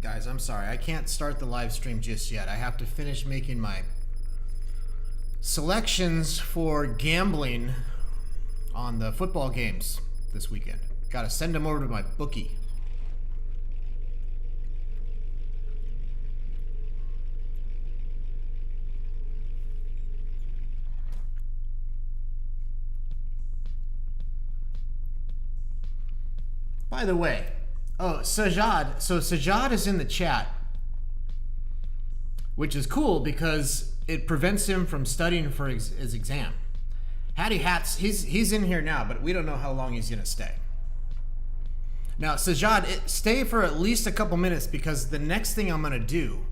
Guys, I'm sorry. I can't start the live stream just yet. I have to finish making my selections for gambling on the football games this weekend. Got to send them over to my bookie. By the way, Sajad. So Sajad is in the chat, which is cool because it prevents him from studying for his exam. Hattie Hats, he's in here now, but we don't know how long he's gonna stay. Now, Sajad, stay for at least a couple minutes because the next thing I'm gonna do,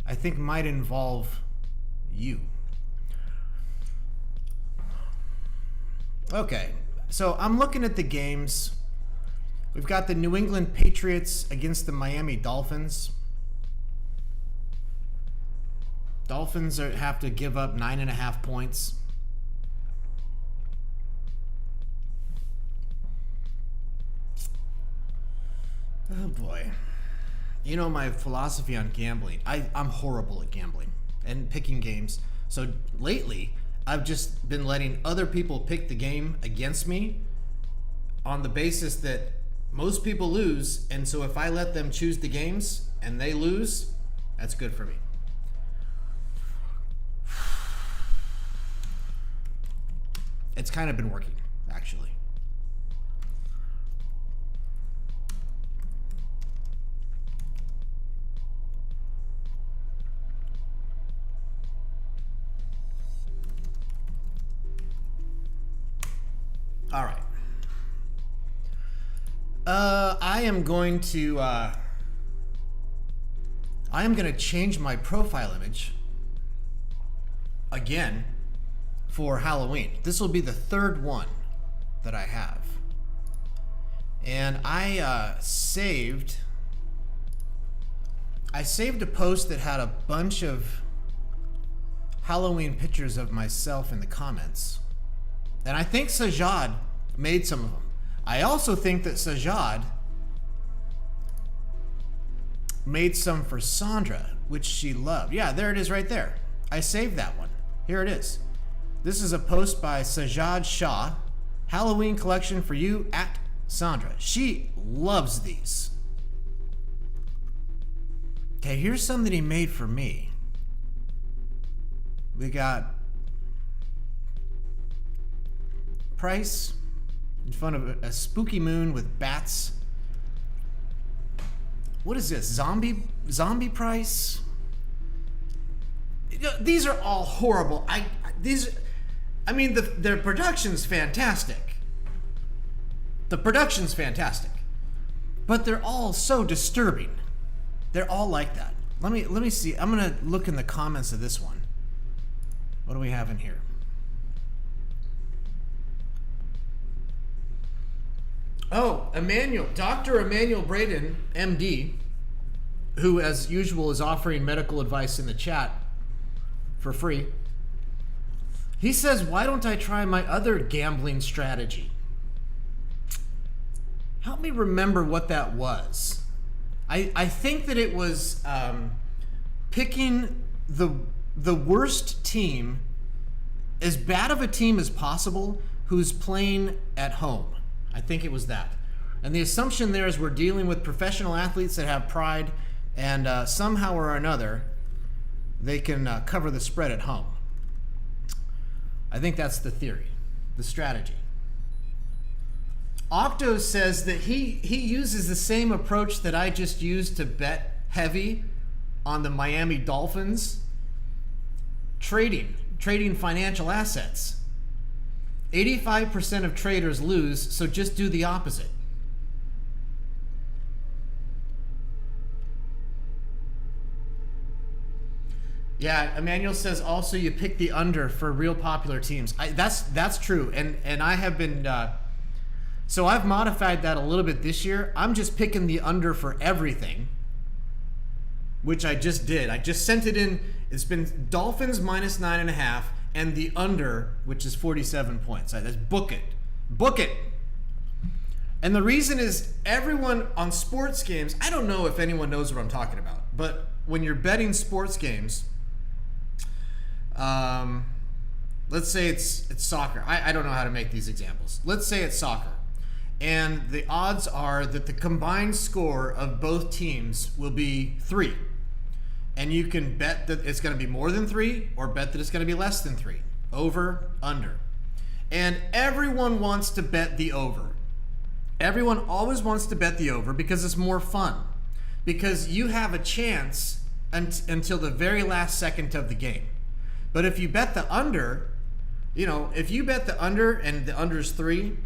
I think, might involve you. Okay, so I'm looking at the games. We've got the New England Patriots against the Miami Dolphins. Dolphins have to give up 9.5 points. Oh boy. You know my philosophy on gambling. I'm horrible at gambling and picking games. So lately, I've just been letting other people pick the game against me on the basis that most people lose, and so if I let them choose the games and they lose, that's good for me. It's kind of been working, actually. All right. I am going to change my profile image again for Halloween. This will be the third one that I have. And I saved a post that had a bunch of Halloween pictures of myself in the comments. And I think Sajad made some of them. I also think that Sajad made some for Sandra, which she loved. Yeah, there it is right there. I saved that one. Here it is. This is a post by Sajad Shah. Halloween collection for you at Sandra. She loves these. Okay, here's some that he made for me. We got Price in front of a spooky moon with bats. What is this? Zombie Price? These are all horrible. The production's fantastic. The production's fantastic. But they're all so disturbing. They're all like that. Let me see. I'm gonna look in the comments of this one. What do we have in here? Oh, Dr. Emmanuel Braden, MD, who as usual is offering medical advice in the chat for free. He says, why don't I try my other gambling strategy? Help me remember what that was. I think that it was picking the worst team, as bad of a team as possible, who's playing at home. I think it was that. And the assumption there is we're dealing with professional athletes that have pride, and somehow or another, they can cover the spread at home. I think that's the theory, the strategy. Octo says that he uses the same approach that I just used to bet heavy on the Miami Dolphins. Trading financial assets. 85% of traders lose, so just do the opposite. Yeah, Emmanuel says also you pick the under for real popular teams. That's true, and I have been. So I've modified that a little bit this year. I'm just picking the under for everything, which I just did. I just sent it in. It's been Dolphins minus 9.5 and the under, which is 47 points. That's book it. Book it. And the reason is everyone on sports games, I don't know if anyone knows what I'm talking about, but when you're betting sports games, let's say it's soccer. I don't know how to make these examples. Let's say it's soccer. And the odds are that the combined score of both teams will be 3. And you can bet that it's going to be more than 3 or bet that it's going to be less than 3. Over, under. And everyone wants to bet the over. Everyone always wants to bet the over because it's more fun. Because you have a chance until the very last second of the game. But if you bet the under, if you bet the under and the under is 3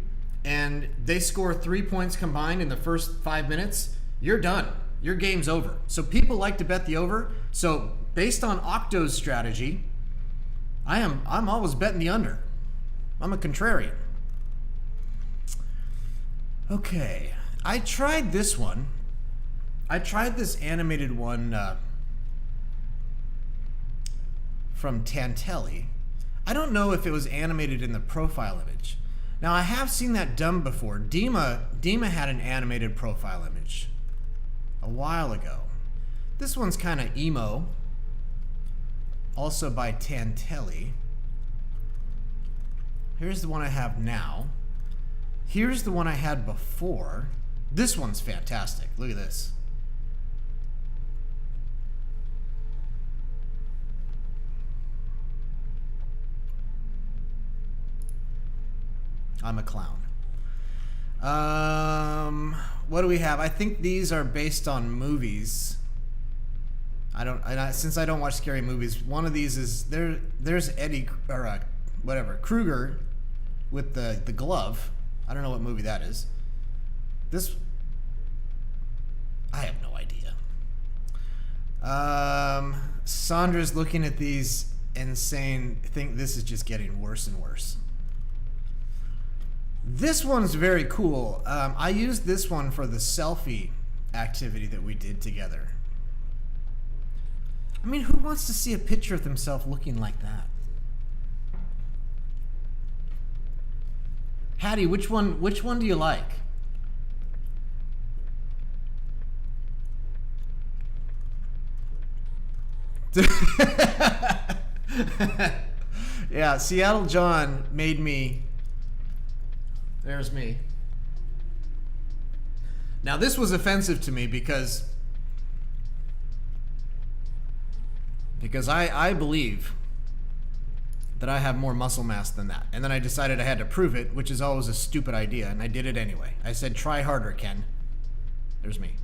and they score 3 points combined in the first 5 minutes, you're done. Your game's over. So people like to bet the over. So based on Octo's strategy, I'm always betting the under. I'm a contrarian. Okay, I tried this one. I tried this animated one from Tantelli. I don't know if it was animated in the profile image. Now I have seen that done before. Dima had an animated profile image a while ago. This one's kind of emo. Also by Tantelli. Here's the one I have now. Here's the one I had before. This one's fantastic. Look at this. I'm a clown. What do we have? I think these are based on movies. Since I don't watch scary movies, one of these is there's Eddie or whatever Krueger with the glove. I don't know what movie that is. This, I have no idea. Sandra's looking at these and saying, think this is just getting worse and worse. This one's very cool. I used this one for the selfie activity that we did together. I mean, who wants to see a picture of themselves looking like that? Hattie, which one do you like? Yeah, Seattle John made me. There's me. Now this was offensive to me because I believe that I have more muscle mass than that. And then I decided I had to prove it, which is always a stupid idea, and I did it anyway. I said, try harder, Ken. There's me.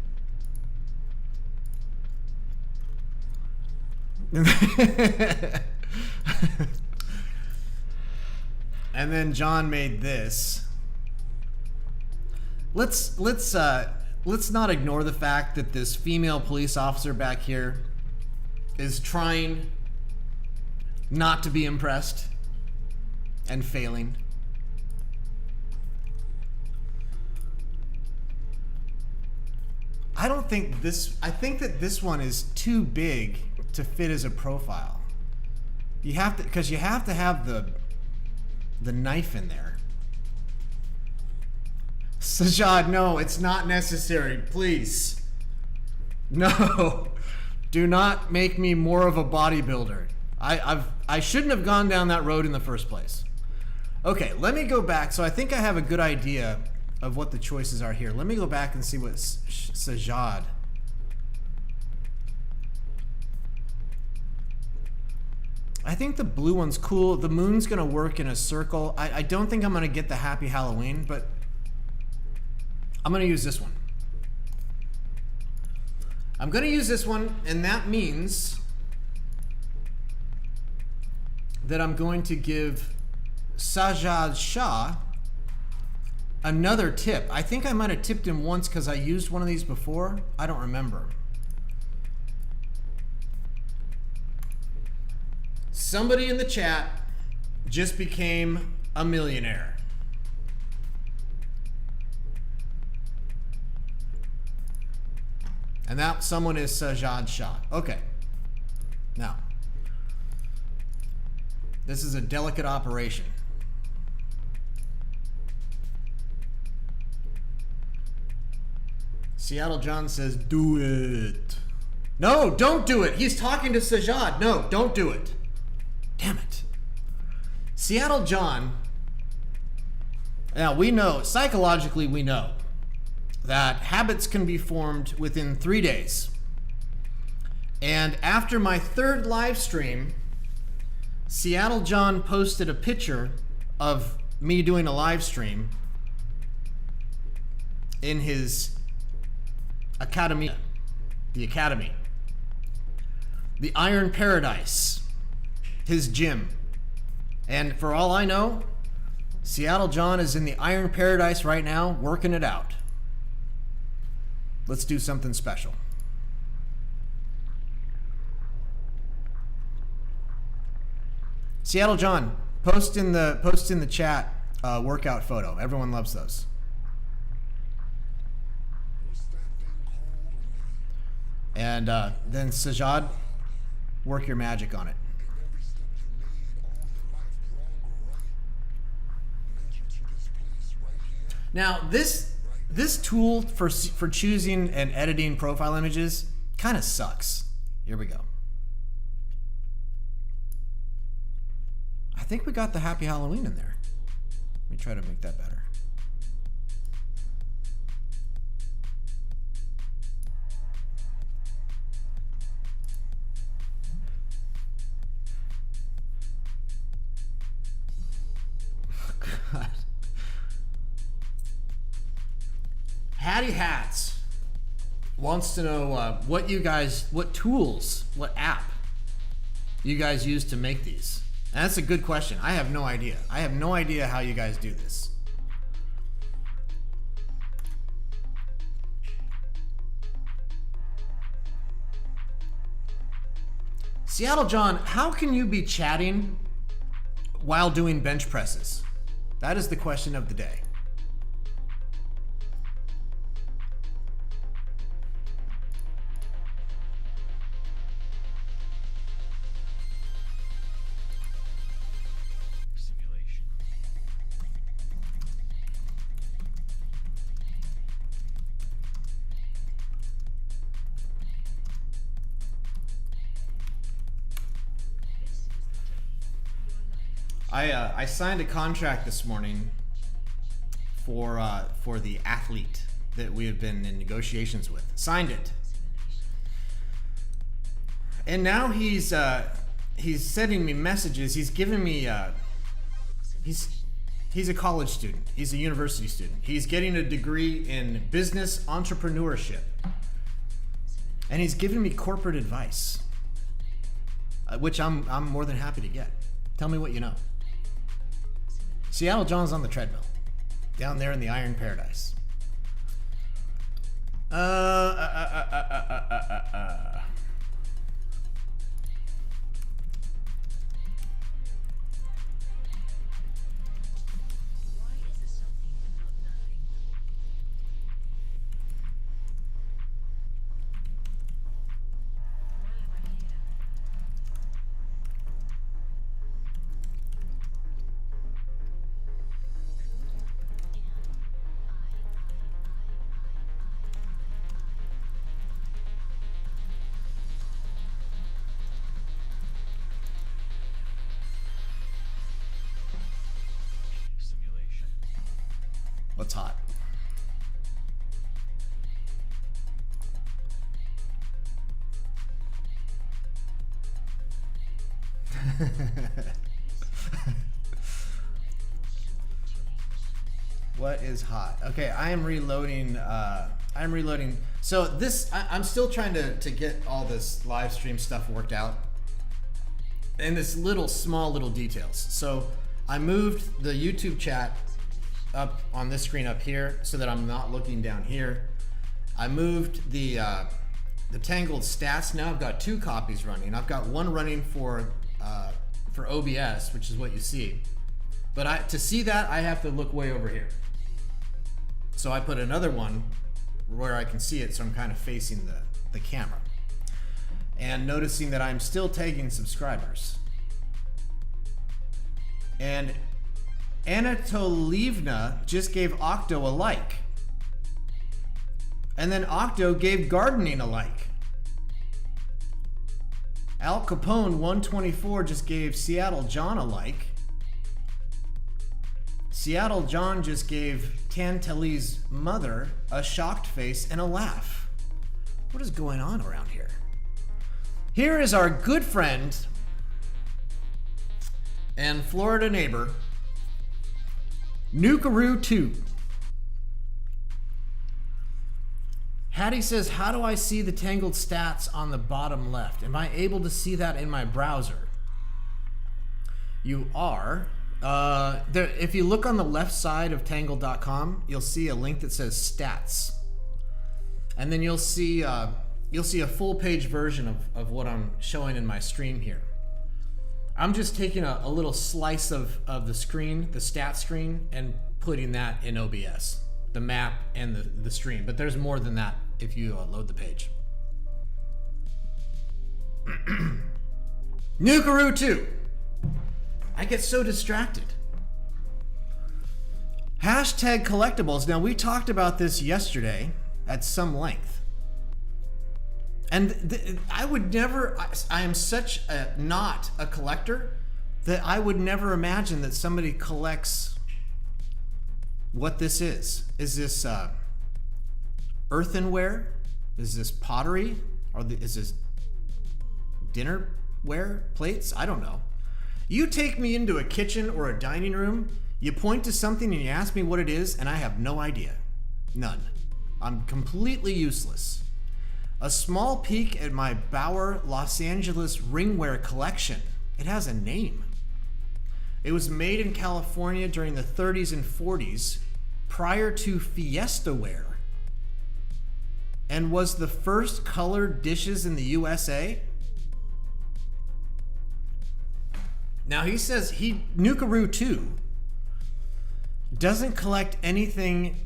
And then John made this. Let's not ignore the fact that this female police officer back here is trying not to be impressed and failing. I think that this one is too big to fit as a profile. You have to, because you have to have the knife in there. Sajad, no, it's not necessary, please. No, do not make me more of a bodybuilder. I shouldn't have gone down that road in the first place. Okay, let me go back. So I think I have a good idea of what the choices are here. Let me go back and see what Sajad. I think the blue one's cool. The moon's gonna work in a circle. I don't think I'm gonna get the Happy Halloween, but I'm gonna use this one. I'm gonna use this one, and that means that I'm going to give Sajad Shah another tip. I think I might have tipped him once because I used one of these before. I don't remember. Somebody in the chat just became a millionaire. And that someone is Sajad Shah. Okay. Now, this is a delicate operation. Seattle John says, do it. No, don't do it. He's talking to Sajad. No, don't do it. Damn it. Seattle John, now we know, psychologically we know, that habits can be formed within 3 days. And after my third live stream, Seattle John posted a picture of me doing a live stream in his academy, the academy, the Iron Paradise, his gym. And for all I know, Seattle John is in the Iron Paradise right now, working it out. Let's do something special. Seattle John, post in the chat workout photo. Everyone loves those. And then Sajad, work your magic on it. Now this tool for choosing and editing profile images kind of sucks. Here we go. I think we got the Happy Halloween in there. Let me try to make that better. God. Hattie Hats wants to know what tools, what app you guys use to make these. And that's a good question. I have no idea. I have no idea how you guys do this. Seattle John, how can you be chatting while doing bench presses? That is the question of the day. I signed a contract this morning for the athlete that we have been in negotiations with. Signed it, and now he's sending me messages. He's giving me he's a college student. He's a university student. He's getting a degree in business entrepreneurship, and he's giving me corporate advice, which I'm more than happy to get. Tell me what you know. Seattle John's on the treadmill, down there in the Iron Paradise. What's hot? What is hot? Okay, I am reloading. I'm reloading. So this, I'm still trying to get all this live stream stuff worked out, and this small little details. So I moved the YouTube chat up on this screen up here so that I'm not looking down here. I moved the Tangled stats. Now I've got 2 copies running. I've got one running for OBS, which is what you see. But to see that, I have to look way over here. So I put another one where I can see it, so I'm kind of facing the camera. And noticing that I'm still taking subscribers. And Anatolievna just gave Octo a like. And then Octo gave gardening a like. Al Capone 124 just gave Seattle John a like. Seattle John just gave Tantali's mother a shocked face and a laugh. What is going on around here? Here is our good friend and Florida neighbor, Nukaroo 2. Hattie says, how do I see the Tangled stats on the bottom left? Am I able to see that in my browser? You are. If you look on the left side of Tangled.com, you'll see a link that says stats. And then you'll see a full page version of what I'm showing in my stream here. I'm just taking a little slice of the screen, the stat screen, and putting that in OBS, the map and the stream. But there's more than that if you load the page. Nukaroo 2. I get so distracted. Hashtag collectibles. Now, we talked about this yesterday at some length. And I would never, I am such not a collector that I would never imagine that somebody collects what this is. Is this earthenware? Is this pottery? Or is this dinnerware plates? I don't know. You take me into a kitchen or a dining room, you point to something and you ask me what it is, and I have no idea. None. I'm completely useless. A small peek at my Bauer Los Angeles ringware collection. It has a name. It was made in California during the 30s and 40s prior to Fiestaware and was the first colored dishes in the USA. Now he says Nukaroo 2 doesn't collect anything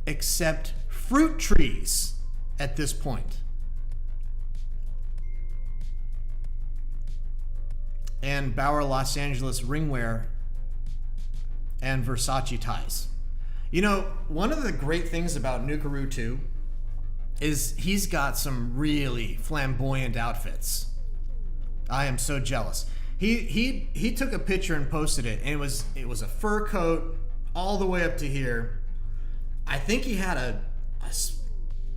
except fruit trees at this point. And Bauer Los Angeles ringwear and Versace ties. You know, one of the great things about Nukaroo 2 is he's got some really flamboyant outfits. I am so jealous. He took a picture and posted it, and it was a fur coat all the way up to here. I think he had a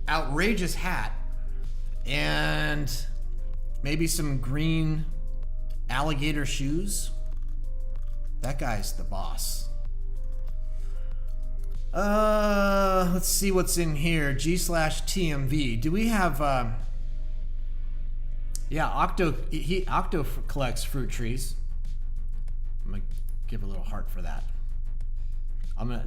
outrageous hat and maybe some green alligator shoes. That guy's the boss. Let's see what's in here. G/TMV. Do we have yeah, Octo collects fruit trees. I'm gonna give a little heart for that. 100.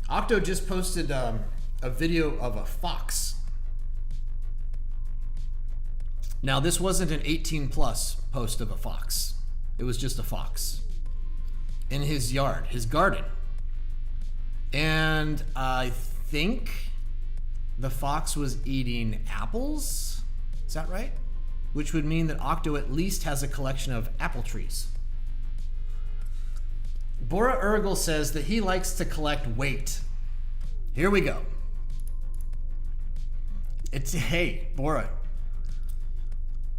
Octo just posted a video of a fox. Now, this wasn't an 18+ post of a fox. It was just a fox in his yard, his garden. And I think the fox was eating apples. Is that right? Which would mean that Octo at least has a collection of apple trees. Bora Urgel says that he likes to collect weight. Here we go. Hey, Bora.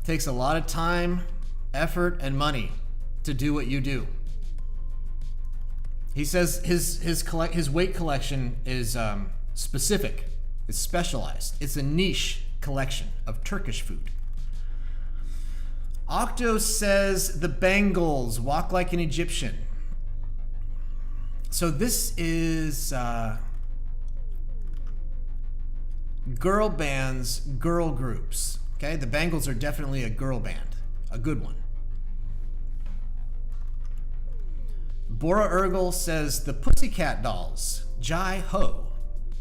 It takes a lot of time, effort, and money to do what you do. He says his weight collection is specific. It's specialized. It's a niche collection of Turkish food. Octo says the Bangles walk like an Egyptian. So this is girl bands, girl groups. Okay, the Bangles are definitely a girl band, a good one. Bora Urgel says the Pussycat Dolls, Jai Ho,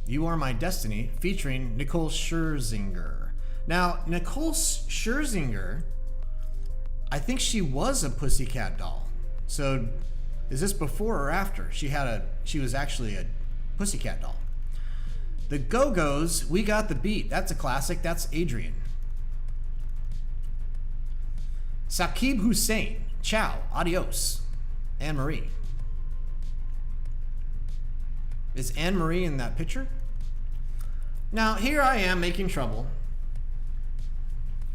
You Are My Destiny, featuring Nicole Scherzinger. Now, Nicole Scherzinger, I think she was a Pussycat doll. So, is this before or after? She was actually a Pussycat doll. The Go-Go's, We Got the Beat. That's a classic. That's Adrian. Saqib Hussein, ciao, adios. Anne-Marie. Is Anne-Marie in that picture? Now, here I am making trouble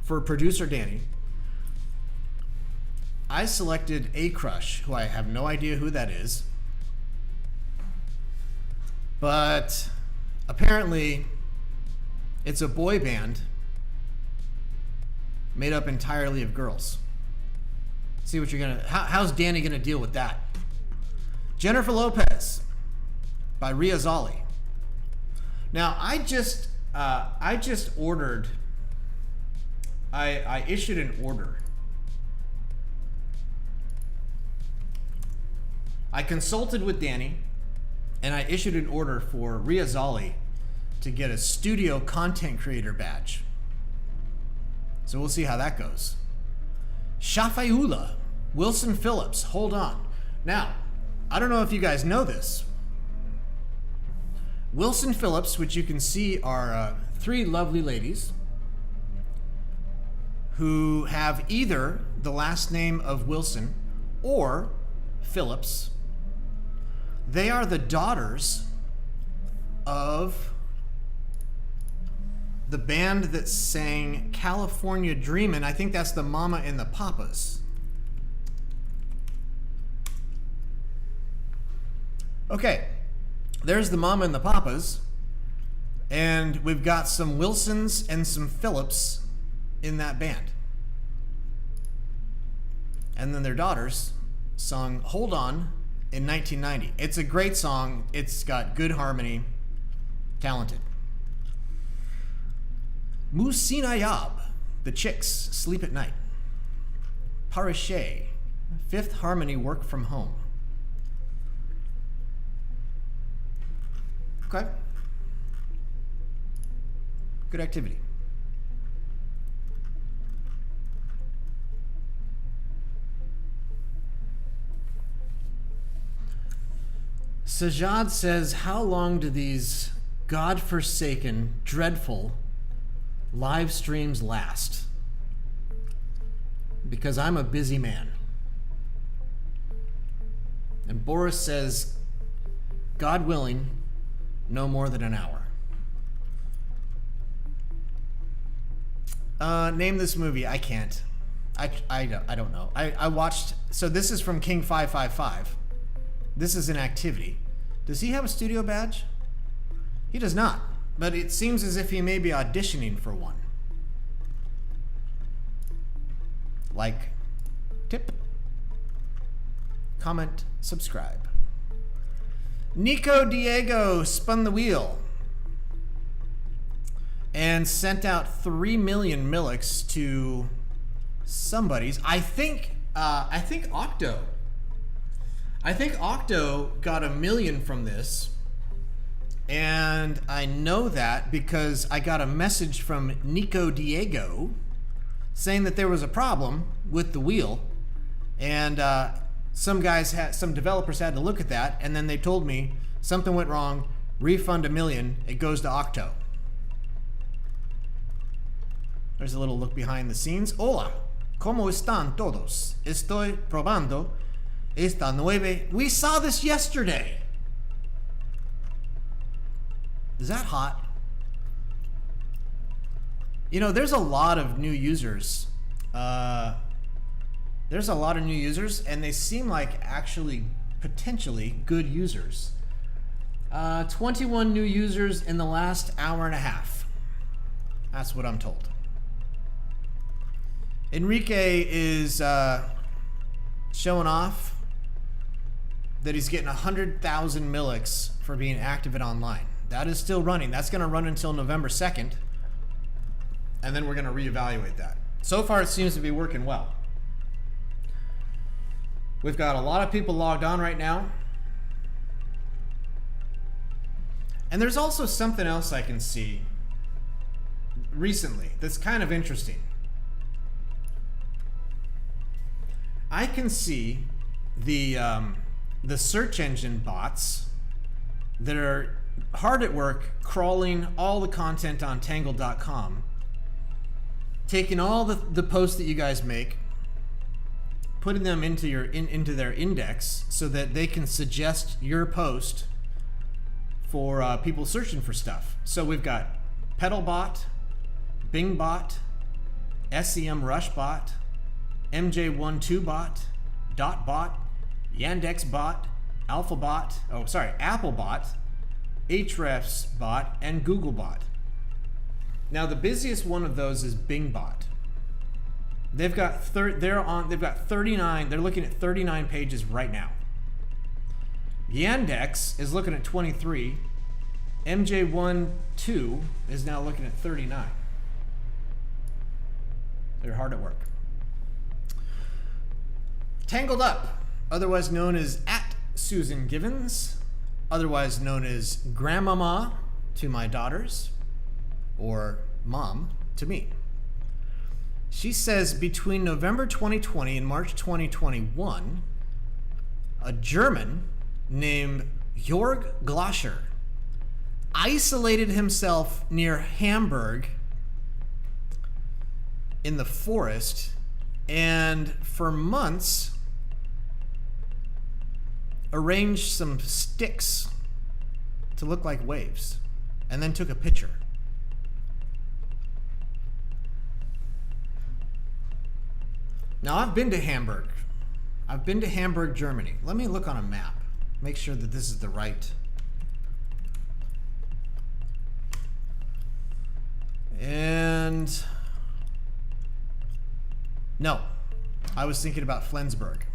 for producer Danny. I selected A Crush, who I have no idea who that is. But apparently, it's a boy band made up entirely of girls. See what you're gonna. How's Danny gonna deal with that? Jennifer Lopez by Ria Zali. Now I just ordered. I issued an order. I consulted with Danny, and I issued an order for Ria Zali to get a studio content creator badge. So we'll see how that goes. Shafayula, Wilson Phillips, hold on. Now, I don't know if you guys know this. Wilson Phillips, which you can see are three lovely ladies who have either the last name of Wilson or Phillips. They are the daughters of the band that sang California Dreamin'. I think that's the Mama and the Papas. Okay, there's the Mama and the Papas, and we've got some Wilsons and some Phillips in that band. And then their daughters sung Hold On in 1990. It's a great song. It's got good harmony, talented. Musinayab, the Chicks, Sleep at Night. Parishe. Fifth Harmony work from home. Okay. Good activity. Sajad says, how long do these godforsaken, dreadful live streams last? Because I'm a busy man. And Boris says, God willing, no more than an hour. Name this movie. I can't. I don't know. I watched, so this is from King 555. This is an activity. Does he have a studio badge? He does not, but it seems as if he may be auditioning for one. Like, tip, comment, subscribe. Nico Diego spun the wheel and sent out 3 million Milliks to somebody's. I think Octo. I think Octo got 1 million from this, and I know that because I got a message from Nico Diego saying that there was a problem with the wheel, and some developers had to look at that, and then they told me something went wrong, refund 1 million, it goes to Octo. There's a little look behind the scenes. Hola, ¿cómo están todos? Estoy probando esta nueve. We saw this yesterday. Is that hot? You know, there's a lot of new users. And they seem like actually potentially good users. 21 new users in the last hour and a half. That's what I'm told. Enrique is showing off that he's getting 100,000 Milliks for being active at online. That is still running. That's going to run until November 2nd. And then we're going to reevaluate that. So far, it seems to be working well. We've got a lot of people logged on right now. And there's also something else I can see recently that's kind of interesting. I can see the search engine bots that are hard at work crawling all the content on Tangled.com, taking all the posts that you guys make, putting them into their index so that they can suggest your post for people searching for stuff. So we've got Pedalbot, BingBot, SEMrushBot, MJ12Bot, DotBot, YandexBot, Applebot, Ahrefsbot, and Googlebot. Now the busiest one of those is BingBot. They've got 39. They're looking at 39 pages right now. Yandex is looking at 23. MJ12 is now looking at 39. They're hard at work. Tangled Up, otherwise known as @Susan Givens, otherwise known as Grandmama to my daughters, or Mom to me. She says between November 2020 and March 2021, a German named Jörg Gloscher isolated himself near Hamburg in the forest, and for months arranged some sticks to look like waves, and then took a picture. Now, I've been to Hamburg. I've been to Hamburg, Germany. Let me look on a map. Make sure that this is the right. And no, I was thinking about Flensburg.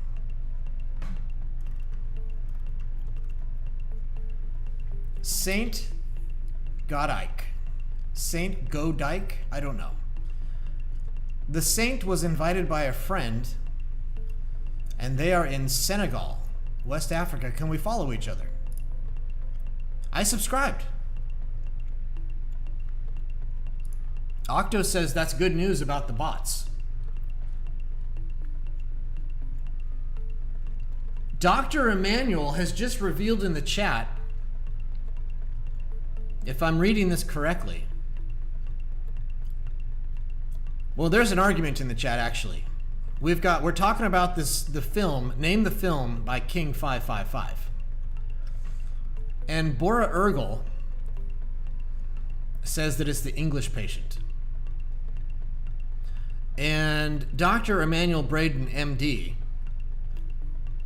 Saint Godike. Saint Godike? I don't know. The saint was invited by a friend And they are in Senegal, West Africa. Can we follow each other? I subscribed. Octo says that's good news about the bots. Dr. Emmanuel has just revealed in the chat, if I'm reading this correctly. Well, there's an argument in the chat actually. We're talking about the film, Name the Film by King 555. And Bora Ergel says that it's The English Patient. And Dr. Emmanuel Braden, MD,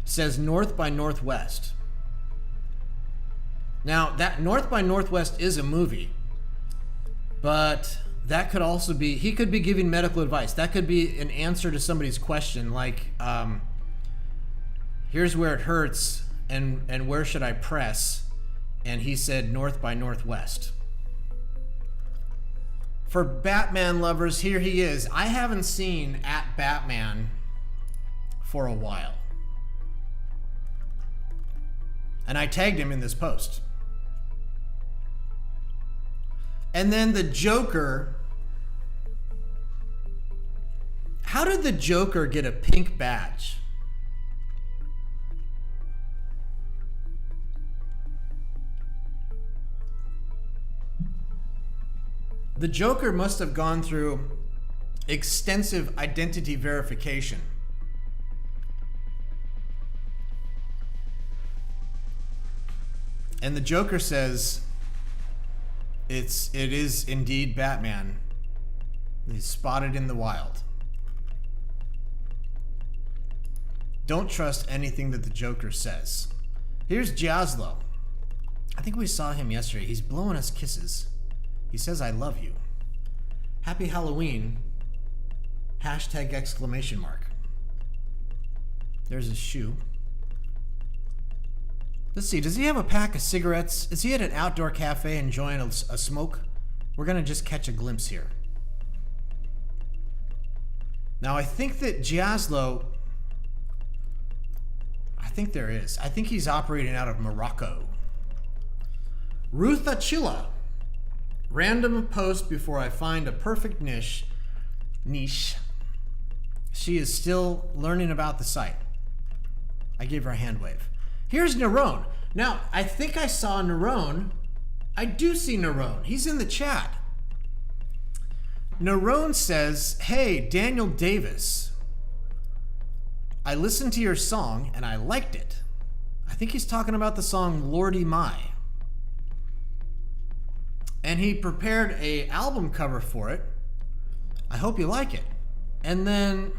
says North by Northwest. Now, that North by Northwest is a movie, but that could also be, he could be giving medical advice. That could be an answer to somebody's question, like, here's where it hurts, and where should I press? And he said North by Northwest. For Batman lovers, here he is. I haven't seen @Batman for a while. And I tagged him in this post. And then the Joker. How did the Joker get a pink badge? The Joker must have gone through extensive identity verification. And the Joker says it is indeed Batman. He's spotted in the wild. Don't trust anything that the Joker says. Here's Giaslo. I think we saw him yesterday. He's blowing us kisses. He says, I love you. Happy Halloween. #! There's his shoe. Let's see, does he have a pack of cigarettes? Is he at an outdoor cafe enjoying a smoke? We're gonna just catch a glimpse here. Now I think that Giaslo, I think there is. I think he's operating out of Morocco. Ruth Achilla. Random post before I find a perfect niche. She is still learning about the site. I gave her a hand wave. Here's Nerone. Now, I think I saw Nerone. I do see Nerone. He's in the chat. Nerone says, hey, Daniel Davis. I listened to your song and I liked it. I think he's talking about the song Lordy My. And he prepared an album cover for it. I hope you like it. And then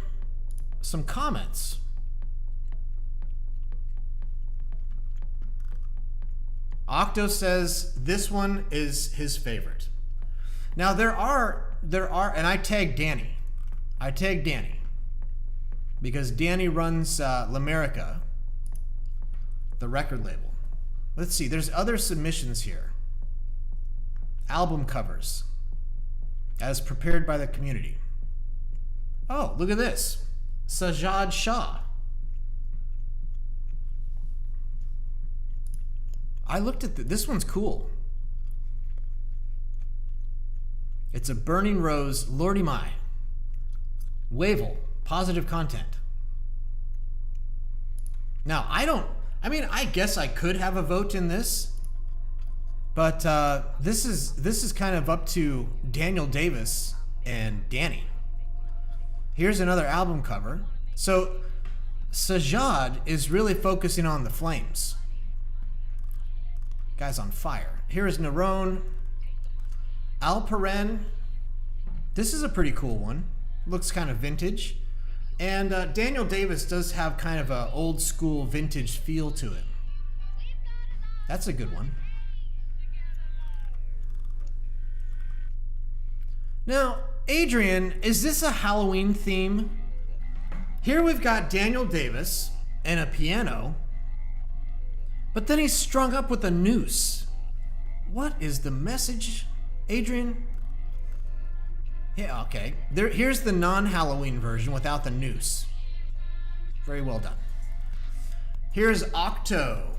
some comments. Octo says this one is his favorite. Now there are, and I tagged Danny. Because Danny runs L'America, the record label. Let's see, there's other submissions here. Album covers, as prepared by the community. Oh, look at this. Sajad Shah. I looked at this one's cool. It's a Burning Rose, Lordy My. Wavell, positive content. Now, I guess I could have a vote in this, but this is kind of up to Daniel Davis and Danny. Here's another album cover. So Sajad is really focusing on the flames. Guy's on fire. Here is Nerone. Alperen. This is a pretty cool one. Looks kind of vintage. And Daniel Davis does have kind of a old school vintage feel to it. That's a good one. Now, Adrian, is this a Halloween theme? Here we've got Daniel Davis and a piano, but then he's strung up with a noose. What is the message, Adrian? Yeah, okay. Here's the non-Halloween version without the noose. Very well done. Here's Octo.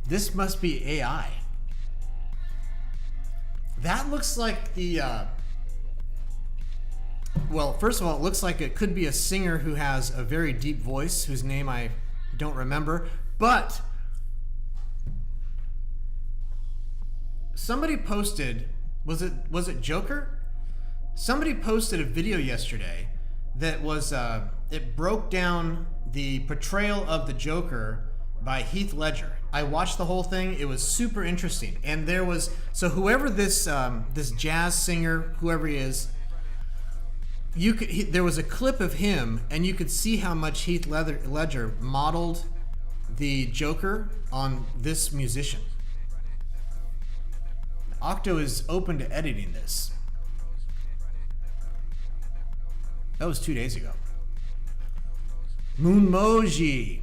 This must be AI. That looks like the, well, first of all, it looks like it could be a singer who has a very deep voice, whose name I don't remember, but somebody posted, was it Joker? Somebody posted a video yesterday that was, it broke down the portrayal of the Joker by Heath Ledger. I watched the whole thing. It was super interesting. And there was, so whoever this this jazz singer, whoever he is, there was a clip of him, and you could see how much Heath Ledger modeled the Joker on this musician. Octo is open to editing this. That was 2 days ago. Moonmoji.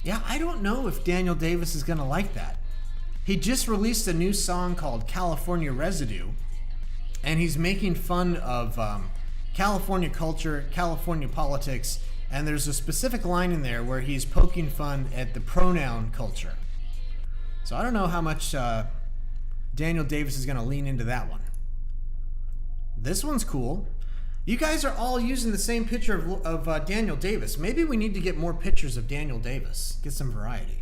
Yeah, I don't know if Daniel Davis is gonna like that. He just released a new song called California Residue, and he's making fun of California culture, California politics, and there's a specific line in there where he's poking fun at the pronoun culture. So I don't know how much Daniel Davis is gonna lean into that one. This one's cool. You guys are all using the same picture of Daniel Davis. Maybe we need to get more pictures of Daniel Davis. Get some variety.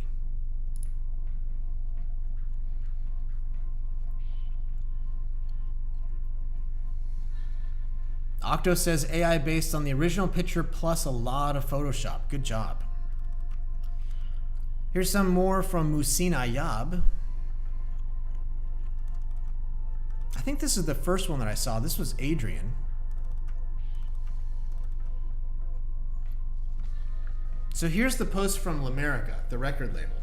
Octo says AI based on the original picture plus a lot of Photoshop. Good job. Here's some more from Musin Ayab. I think this is the first one that I saw. This was Adrian. So here's the post from L'America, the record label.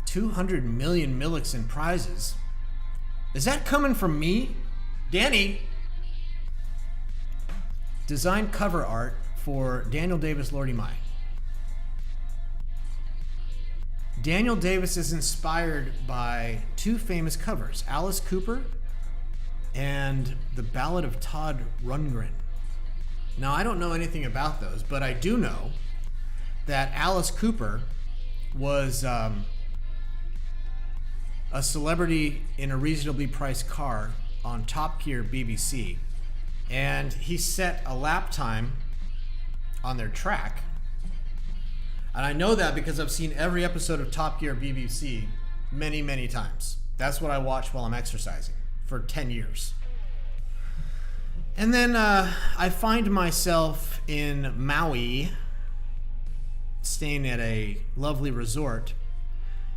$200 million Millix in prizes. Is that coming from me? Danny! Design cover art for Daniel Davis, Lordy My. Daniel Davis is inspired by two famous covers, Alice Cooper and The Ballad of Todd Rundgren. Now, I don't know anything about those, but I do know that Alice Cooper was a celebrity in a reasonably priced car on Top Gear BBC, and he set a lap time on their track. And I know that because I've seen every episode of Top Gear BBC many, many times. That's what I watch while I'm exercising for 10 years. And then I find myself in Maui, staying at a lovely resort,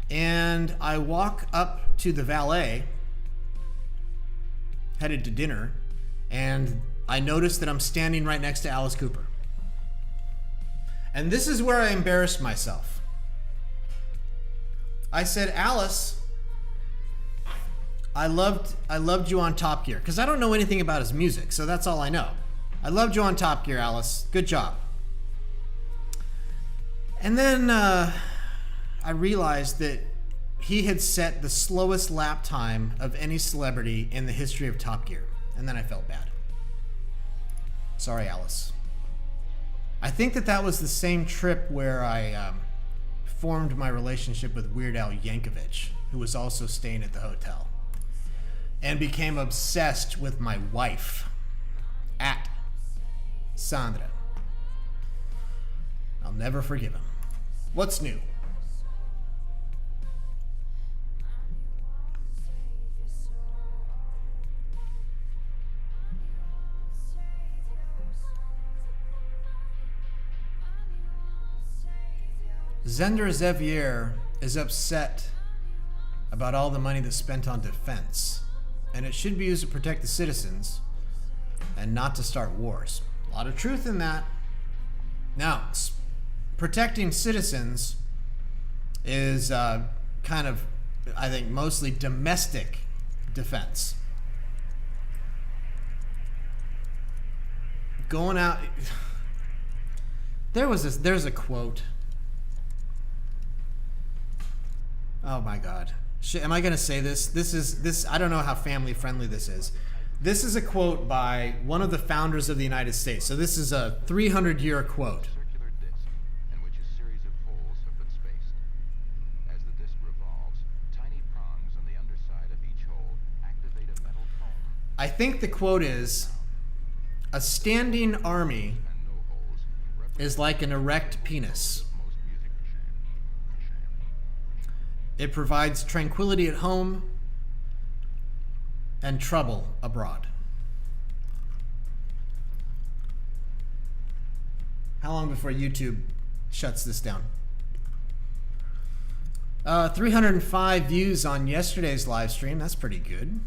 and I walk up to the valet, headed to dinner, and I notice that I'm standing right next to Alice Cooper. And this is where I embarrassed myself. I said, Alice, I loved you on Top Gear, because I don't know anything about his music, so that's all I know. I loved you on Top Gear, Alice. Good job. And then I realized that he had set the slowest lap time of any celebrity in the history of Top Gear. And then I felt bad. Sorry, Alice. I think that was the same trip where I formed my relationship with Weird Al Yankovic, who was also staying at the hotel, and became obsessed with my wife, at Sandra. I'll never forgive him. What's new? Zender Xavier is upset about all the money that's spent on defense, and it should be used to protect the citizens and not to start wars. A lot of truth in that. Now, protecting citizens is kind of, I think, mostly domestic defense. Going out, There's a quote. Oh my God. Am I going to say this? This. I don't know how family friendly this is. This is a quote by one of the founders of the United States. So this is a 300-year quote. Circular disc in which a series of holes have been spaced. As the disc revolves, tiny prongs on the underside of each hole activate a metal cone. I think the quote is, a standing army And no holes is like an erect penis. most music. It provides tranquility at home and trouble abroad. How long before YouTube shuts this down? 305 views on yesterday's live stream. That's pretty good.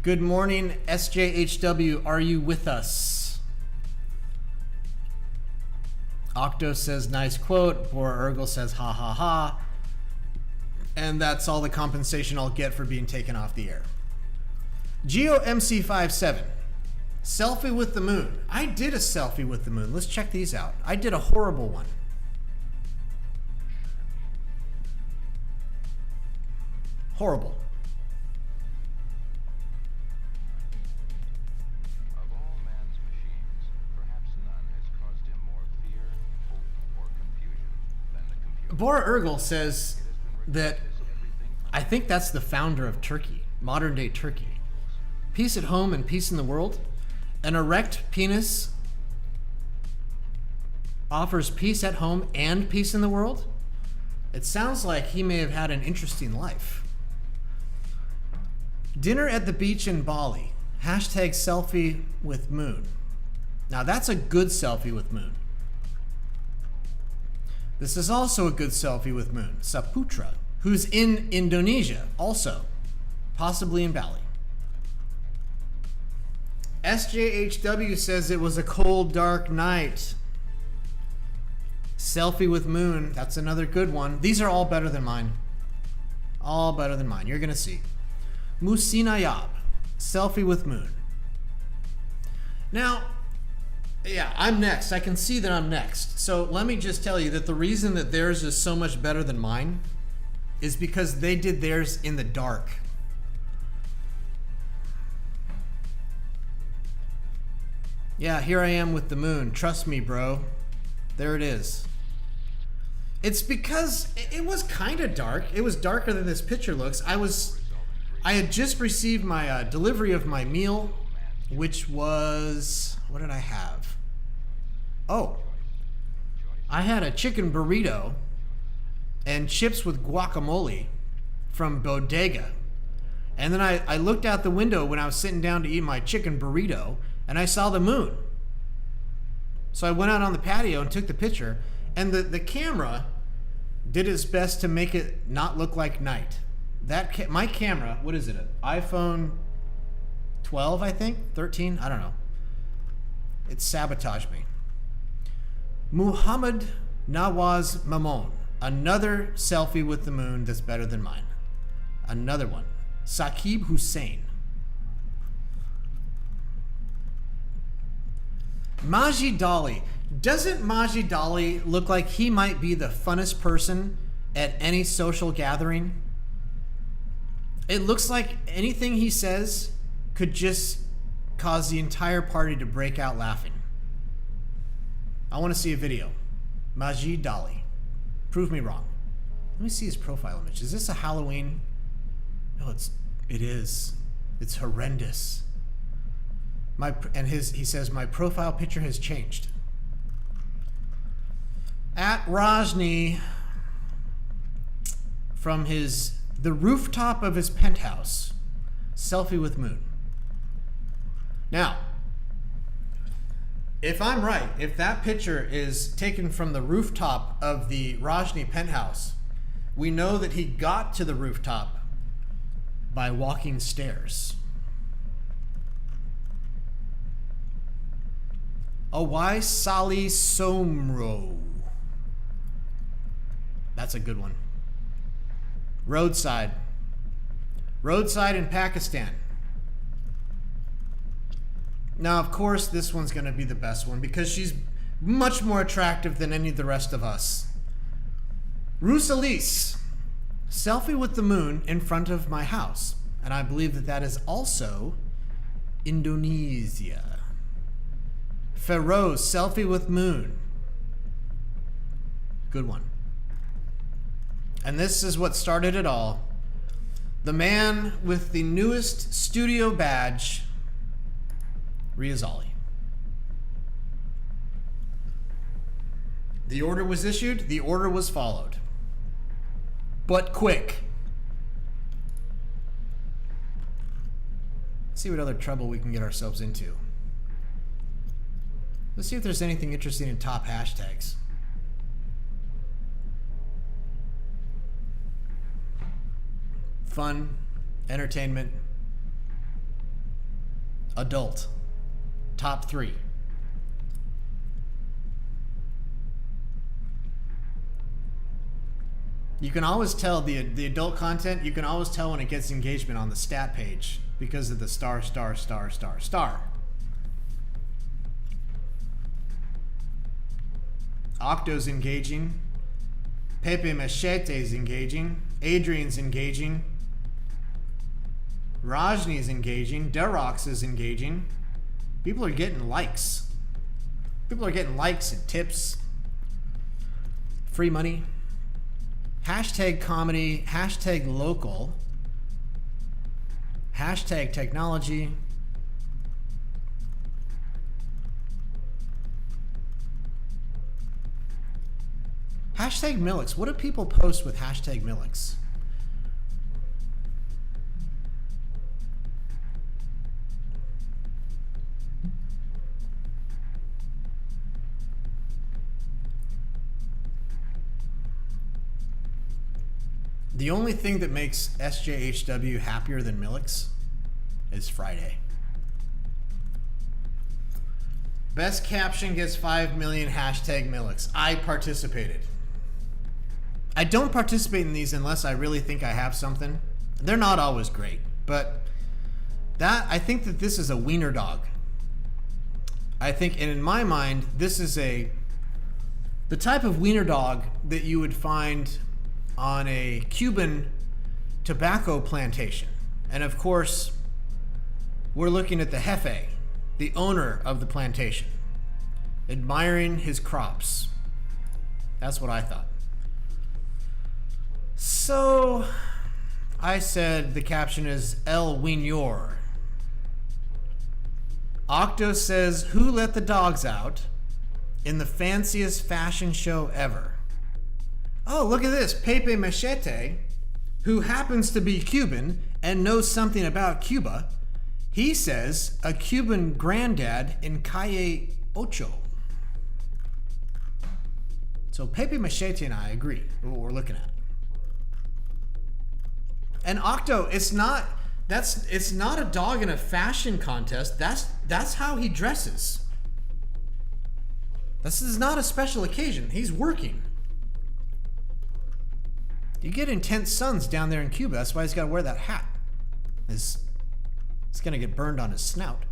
Good morning, SJHW. Are you with us? Octo says, nice quote. Bora Ergel says, ha ha ha. And that's all the compensation I'll get for being taken off the air. GeoMC57. Selfie with the moon. I did a selfie with the moon. Let's check these out. I did a horrible one. Horrible. Of all man's machines, perhaps none has caused him more fear, hope, or confusion than the computer. Bora Ergel says that I think that's the founder of Turkey, modern day Turkey. Peace at home and peace in the world. An erect penis offers peace at home and peace in the world. It sounds like he may have had an interesting life. Dinner at the beach in Bali. Hashtag selfie with moon. Now that's a good selfie with moon. This is also a good selfie with moon. Saputra, who's in Indonesia also, possibly in Bali. SJHW says it was a cold, dark night. Selfie with moon, that's another good one. These are all better than mine. All better than mine. You're going to see. Musinayab, selfie with moon. Now, yeah, I'm next. I can see that I'm next. So let me just tell you that the reason that theirs is so much better than mine is because they did theirs in the dark. Yeah, here I am with the moon. Trust me, bro. There it is. It's because it was kind of dark. It was darker than this picture looks. I had just received my delivery of my meal, which was, what did I have? Oh, I had a chicken burrito and chips with guacamole from Bodega. And then I looked out the window when I was sitting down to eat my chicken burrito, and I saw the moon. So I went out on the patio and took the picture, and the camera did its best to make it not look like night. My camera, what is it, an iPhone 12, I think? 13? I don't know. It sabotaged me. Muhammad Nawaz Mamon. Another selfie with the moon that's better than mine. Another one. Saqib Hussein. Majid Dali. Doesn't Majid Dali look like he might be the funnest person at any social gathering? It looks like anything he says could just cause the entire party to break out laughing. I want to see a video. Majid Dali. Prove me wrong. Let me see his profile image. Is this a Halloween? No, it is. It's horrendous. He says my profile picture has changed. At Rajni, from the rooftop of his penthouse, selfie with moon. Now, if I'm right, if that picture is taken from the rooftop of the Rajni penthouse, we know that he got to the rooftop by walking stairs. Awai Sali Somro. That's a good one. Roadside. Roadside in Pakistan. Now, of course, this one's going to be the best one because she's much more attractive than any of the rest of us. Rusalise, selfie with the moon in front of my house. And I believe that that is also Indonesia. Feroz, selfie with moon. Good one. And this is what started it all. The man with the newest studio badge, Riazali. The order was issued, the order was followed. But quick. Let's see what other trouble we can get ourselves into. Let's see if there's anything interesting in top hashtags. Fun, entertainment, adult, top 3. You can always tell the adult content, you can always tell when it gets engagement on the stat page because of the star, star, star, star, star. Octo's engaging. Pepe Machete's engaging. Adrian's engaging. Rajni's engaging. Derox is engaging. People are getting likes. People are getting likes and tips. Free money. Hashtag comedy. Hashtag local. Hashtag technology. Hashtag Millix. What do people post with hashtag Millix? The only thing that makes SJHW happier than Millix is Friday. Best caption gets 5 million hashtag Millix. I participated. I don't participate in these unless I really think I have something. They're not always great, but I think that this is a wiener dog. I think, and in my mind, this is the type of wiener dog that you would find on a Cuban tobacco plantation. And of course, we're looking at the jefe, the owner of the plantation, admiring his crops. That's what I thought. So I said the caption is El Wiener. Octo says, who let the dogs out in the fanciest fashion show ever? Oh, look at this. Pepe Machete, who happens to be Cuban and knows something about Cuba, he says a Cuban granddad in Calle Ocho. So Pepe Machete and I agree with what we're looking at. And Octo, it's not a dog in a fashion contest. That's how he dresses. This is not a special occasion. He's working. You get intense suns down there in Cuba. That's why he's got to wear that hat. It's going to get burned on his snout.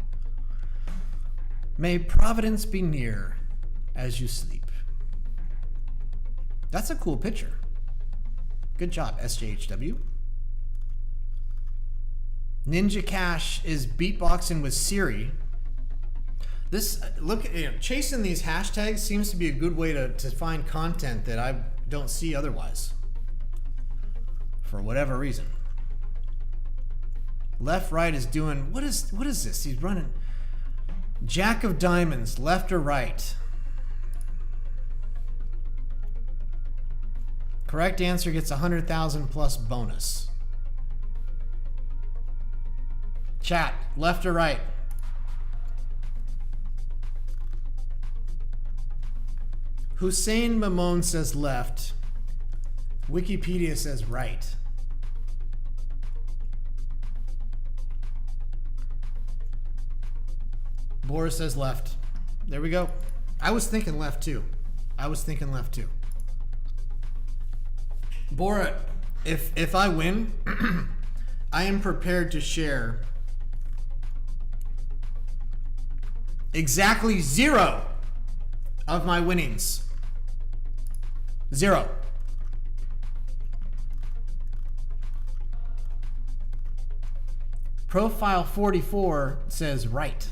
May Providence be near as you sleep. That's a cool picture. Good job, SJHW. Ninja Cash is beatboxing with Siri. Chasing these hashtags seems to be a good way to find content that I don't see otherwise. For whatever reason. Left right is doing, what is this? He's running Jack of Diamonds, left or right. Correct answer gets 100,000 plus bonus. Chat, left or right? Hussein Mamon says left. Wikipedia says right. Boris says left. There we go. I was thinking left too. Bora, if I win, I am prepared to share Exactly 0 of my winnings. 0. Profile 44 says right.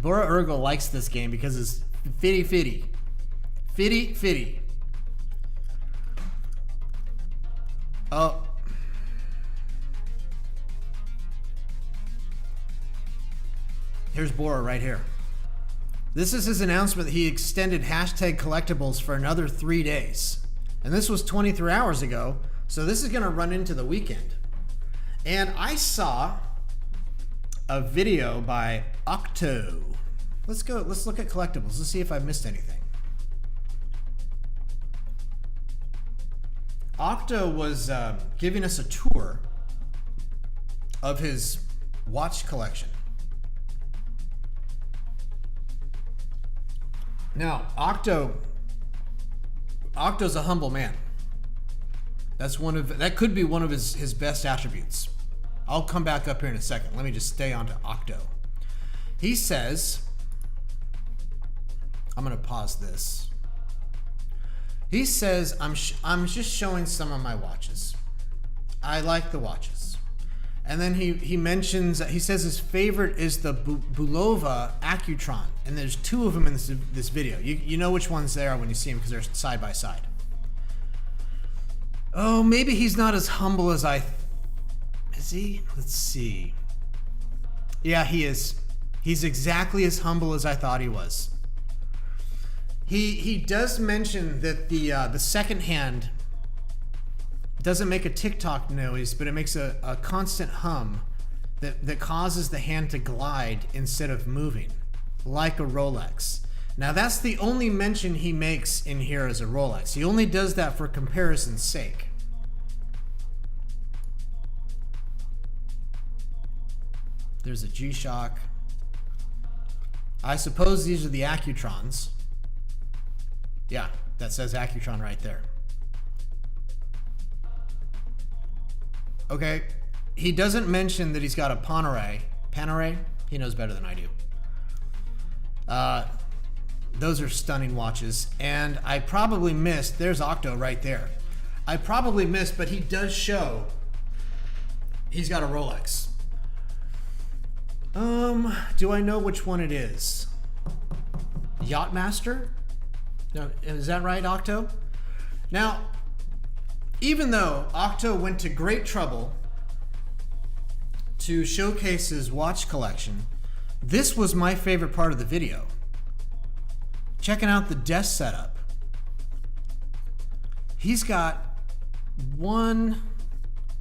Bora Urgel likes this game because it's fitty. Oh. Here's Bora right here. This is his announcement that he extended hashtag collectibles for another 3 days. And this was 23 hours ago, so this is going to run into the weekend. And I saw a video by Octo. Let's look at collectibles. Let's see if I missed anything. Octo was giving us a tour of his watch collection. Now, Octo's a humble man. That could be one of his best attributes. I'll come back up here in a second. Let me just stay on to Octo. He says, I'm going to pause this. He says, I'm just showing some of my watches. I like the watches. And then he mentions, he says his favorite is the Bulova Accutron. And there's 2 of them in this video. You know which ones they are when you see them because they're side by side. Oh, maybe he's not as humble as is he? Let's see. Yeah, he is. He's exactly as humble as I thought he was. He does mention that the second hand doesn't make a tick-tock noise, but it makes a constant hum that causes the hand to glide instead of moving, like a Rolex. Now that's the only mention he makes in here as a Rolex. He only does that for comparison's sake. There's a G-Shock. I suppose these are the Accutrons. Yeah, that says Accutron right there. Okay, he doesn't mention that he's got a Panerai. Panerai? He knows better than I do. Those are stunning watches. And I probably missed, there's Octo right there. I probably missed, but he does show he's got a Rolex. Do I know which one it is? Yachtmaster? No, is that right, Octo? Now, even though Octo went to great trouble to showcase his watch collection, this was my favorite part of the video. Checking out the desk setup. He's got 1,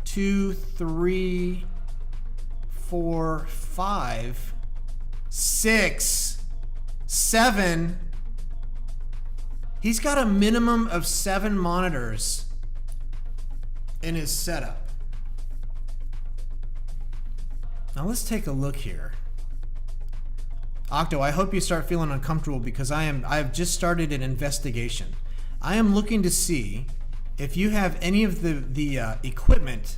2, 3, 4, 5, 6, 7. He's got a minimum of 7 monitors in his setup. Now let's take a look here. Octo, I hope you start feeling uncomfortable because I have just started an investigation. I am looking to see if you have any of the equipment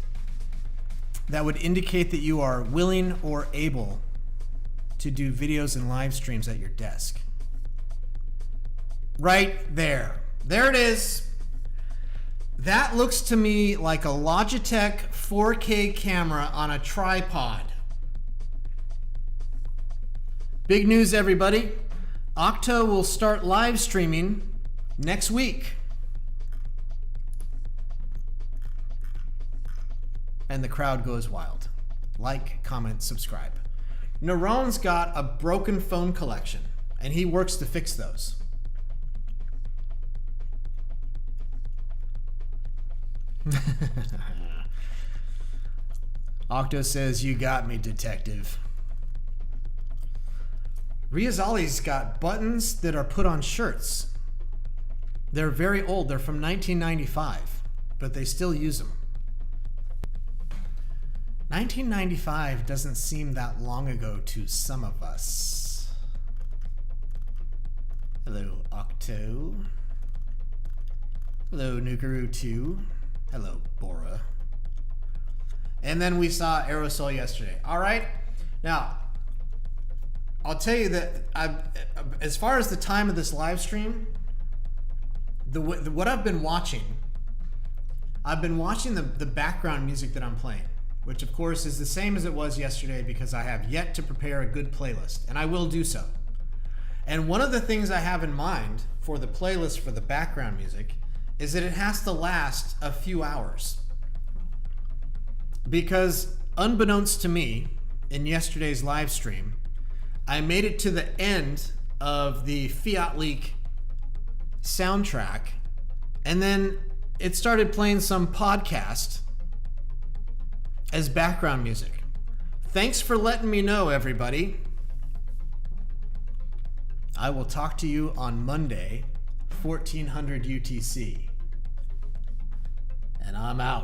that would indicate that you are willing or able to do videos and live streams at your desk. Right there. There it is. That looks to me like a Logitech 4K camera on a tripod. Big news, everybody. Octo will start live streaming next week. And the crowd goes wild. Like, comment, subscribe. Naron's got a broken phone collection, and he works to fix those. Octo says, "You got me, detective." Riazali's got buttons that are put on shirts. They're very old. They're from 1995, but they still use them. 1995 doesn't seem that long ago to some of us. Hello, Octo. Hello, Nukaru 2. Hello, Bora. And then we saw Aerosol yesterday. All right. Now, I'll tell you that as far as the time of this live stream, what I've been watching the background music that I'm playing, which of course is the same as it was yesterday because I have yet to prepare a good playlist, and I will do so. And one of the things I have in mind for the playlist for the background music is that it has to last a few hours. Because unbeknownst to me, in yesterday's live stream, I made it to the end of the Fiat Leak soundtrack, and then it started playing some podcast as background music. Thanks for letting me know, everybody. I will talk to you on Monday, 1400 UTC. And I'm out.